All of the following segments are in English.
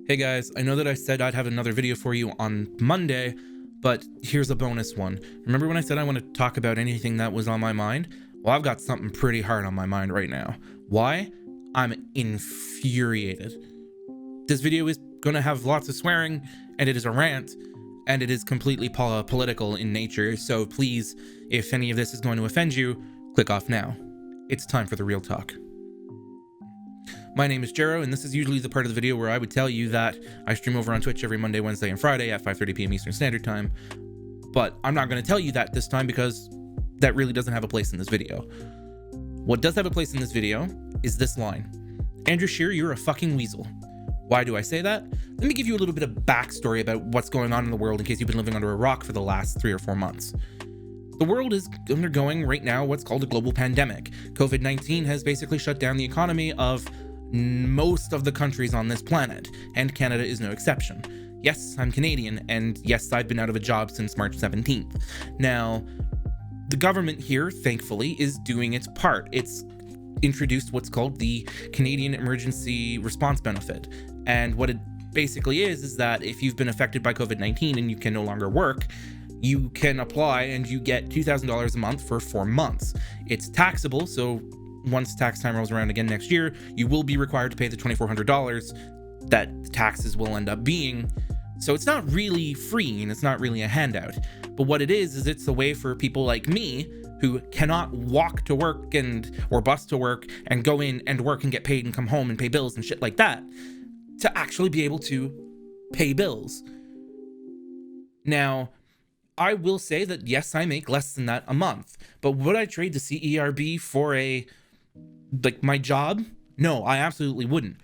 Hey guys, I know that I said I'd have another video for you on Monday, but here's a bonus one. Remember when I said I want to talk about anything that was on my mind? Well, I've got something pretty hard on my mind right now. Why? I'm infuriated. This video is going to have lots of swearing, and it is a rant, and it is completely political in nature, so please, if any of this is going to offend you, click off now. It's time for the real talk. My name is Jero, and this is usually the part of the video where I would tell you that I stream over on Twitch every Monday, Wednesday, and Friday at 5:30 p.m. Eastern Standard Time. But I'm not going to tell you that this time because that really doesn't have a place in this video. What does have a place in this video is this line. Andrew Scheer, you're a fucking weasel. Why do I say that? Let me give you a little bit of backstory about what's going on in the world in case you've been living under a rock for the last 3 or 4 months. The world is undergoing right now what's called a global pandemic. COVID-19 has basically shut down the economy of most of the countries on this planet, and Canada is no exception. Yes, I'm Canadian, and yes, I've been out of a job since March 17th. Now, the government here, thankfully, is doing its part. It's introduced what's called the Canadian Emergency Response Benefit, and what it basically is that if you've been affected by COVID-19 and you can no longer work, you can apply and you get $2,000 a month for 4 months. It's taxable, so once tax time rolls around again next year, you will be required to pay the $2,400 that the taxes will end up being. So it's not really free and it's not really a handout. But what it is it's a way for people like me who cannot walk to work or bus to work and go in and work and get paid and come home and pay bills and shit like that to actually be able to pay bills. Now, I will say that yes, I make less than that a month, but would I trade the CERB for my job? No, I absolutely wouldn't.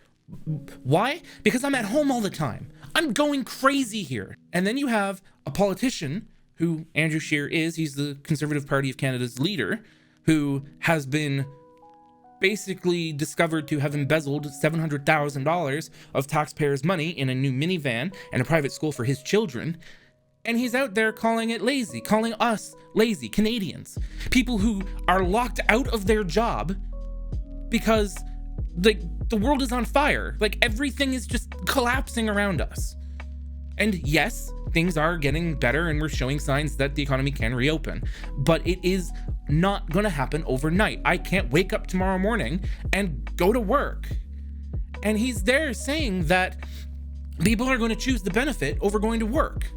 Why? Because I'm at home all the time. I'm going crazy here. And then you have a politician who Andrew Scheer is, he's the Conservative Party of Canada's leader, who has been basically discovered to have embezzled $700,000 of taxpayers' money in a new minivan and a private school for his children. And he's out there calling it lazy, calling us lazy Canadians, people who are locked out of their job because the world is on fire. Everything is just collapsing around us. And yes, things are getting better and we're showing signs that the economy can reopen, but it is not going to happen overnight. I can't wake up tomorrow morning and go to work. And he's there saying that people are going to choose the benefit over going to work.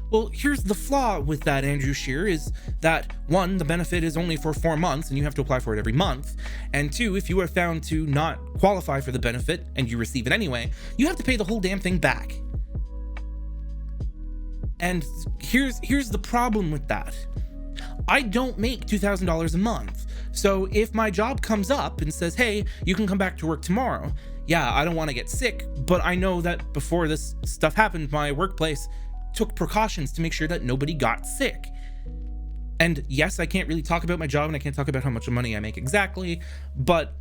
Well, here's the flaw with that, Andrew Scheer, is that 1, the benefit is only for 4 months and you have to apply for it every month. And 2, if you are found to not qualify for the benefit and you receive it anyway, you have to pay the whole damn thing back. And here's the problem with that. I don't make $2,000 a month. So if my job comes up and says, hey, you can come back to work tomorrow. Yeah, I don't want to get sick, but I know that before this stuff happened, my workplace took precautions to make sure that nobody got sick. And yes, I can't really talk about my job and I can't talk about how much money I make exactly, but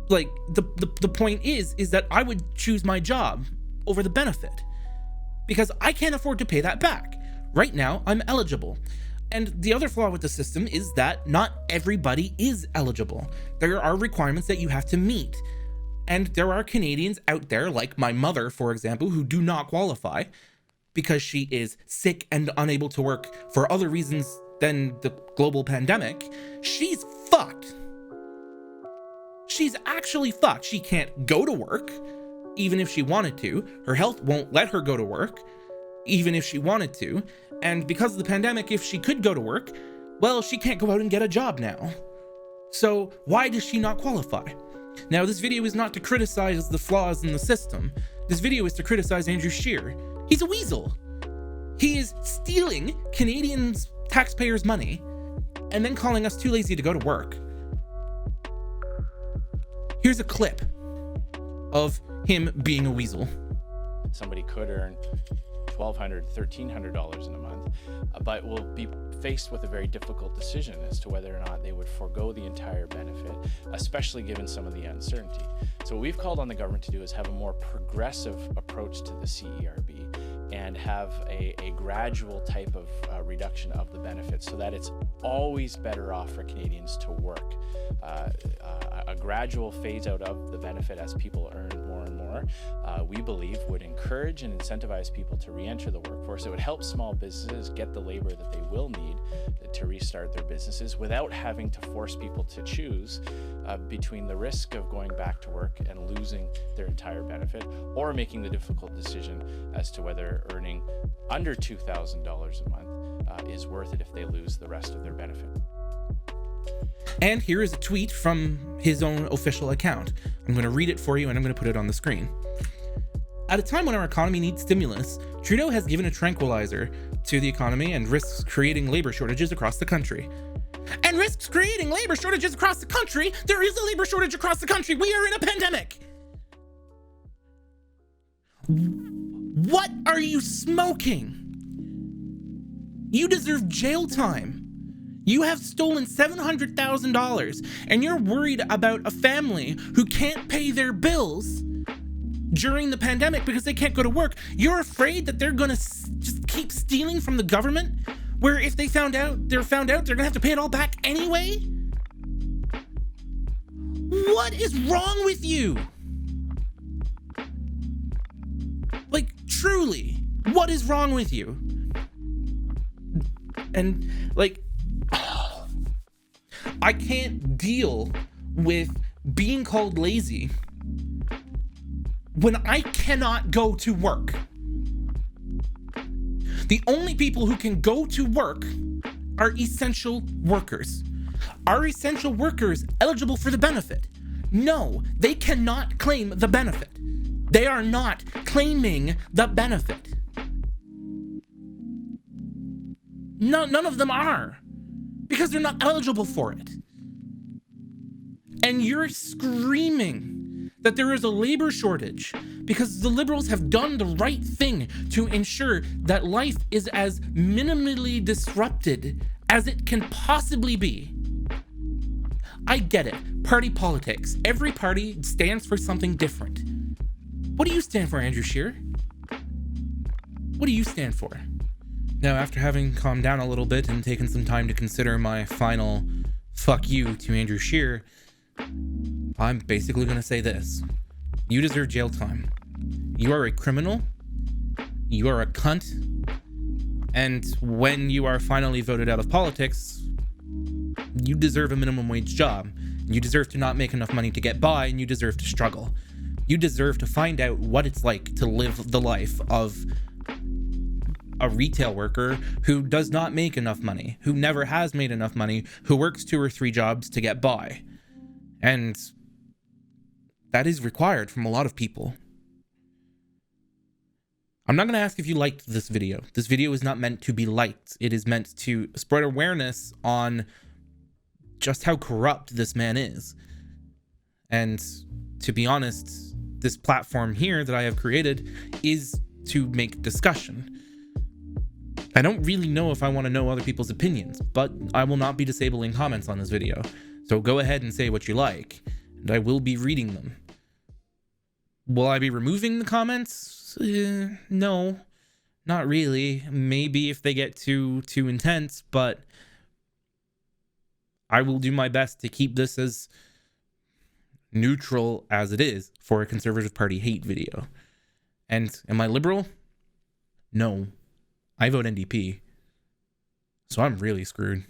the point is that I would choose my job over the benefit because I can't afford to pay that back. Right now, I'm eligible. And the other flaw with the system is that not everybody is eligible. There are requirements that you have to meet. And there are Canadians out there, like my mother, for example, who do not qualify because she is sick and unable to work for other reasons than the global pandemic. She's fucked. She's actually fucked. She can't go to work, even if she wanted to. Her health won't let her go to work, even if she wanted to. And because of the pandemic, if she could go to work, well, she can't go out and get a job now. So why does she not qualify? Now, this video is not to criticize the flaws in the system. This video is to criticize Andrew Scheer. He's a weasel. He is stealing Canadians' taxpayers' money and then calling us too lazy to go to work. Here's a clip of him being a weasel. Somebody could earn $1,200, $1,300 in a month, but will be faced with a very difficult decision as to whether or not they would forego the entire benefit, especially given some of the uncertainty. So what we've called on the government to do is have a more progressive approach to the CERB and have a gradual type of reduction of the benefits so that it's always better off for Canadians to work. A gradual phase out of the benefit as people earn more and more more, we believe would encourage and incentivize people to re-enter the workforce. It would help small businesses get the labor that they will need to restart their businesses without having to force people to choose between the risk of going back to work and losing their entire benefit, or making the difficult decision as to whether earning under $2,000 a month is worth it if they lose the rest of their benefit. And here is a tweet from his own official account. I'm going to read it for you and I'm going to put it on the screen. At a time when our economy needs stimulus, Trudeau has given a tranquilizer to the economy and risks creating labor shortages across the country. And risks creating labor shortages across the country? There is a labor shortage across the country. We are in a pandemic. What are you smoking? You deserve jail time. You have stolen $700,000 and you're worried about a family who can't pay their bills during the pandemic because they can't go to work. You're afraid that they're gonna just keep stealing from the government, where if they're found out, they're gonna have to pay it all back anyway? What is wrong with you? Like, truly, what is wrong with you? And like, I can't deal with being called lazy when I cannot go to work. The only people who can go to work are essential workers. Are essential workers eligible for the benefit? No, they cannot claim the benefit. They are not claiming the benefit. No, none of them are, because they're not eligible for it. And you're screaming that there is a labor shortage because the Liberals have done the right thing to ensure that life is as minimally disrupted as it can possibly be. I get it. Party politics. Every party stands for something different. What do you stand for, Andrew Scheer? What do you stand for? Now, after having calmed down a little bit and taken some time to consider my final fuck you to Andrew Scheer, I'm basically going to say this. You deserve jail time. You are a criminal. You are a cunt. And when you are finally voted out of politics, you deserve a minimum wage job. You deserve to not make enough money to get by, and you deserve to struggle. You deserve to find out what it's like to live the life of a retail worker who does not make enough money, who never has made enough money, who works 2 or 3 jobs to get by. And that is required from a lot of people. I'm not going to ask if you liked this video. This video is not meant to be liked. It is meant to spread awareness on just how corrupt this man is. And to be honest, this platform here that I have created is to make discussion. I don't really know if I want to know other people's opinions, but I will not be disabling comments on this video. So go ahead and say what you like, and I will be reading them. Will I be removing the comments? No, not really. Maybe if they get too intense, but I will do my best to keep this as neutral as it is for a Conservative Party hate video. And am I liberal? No. I vote NDP. So I'm really screwed.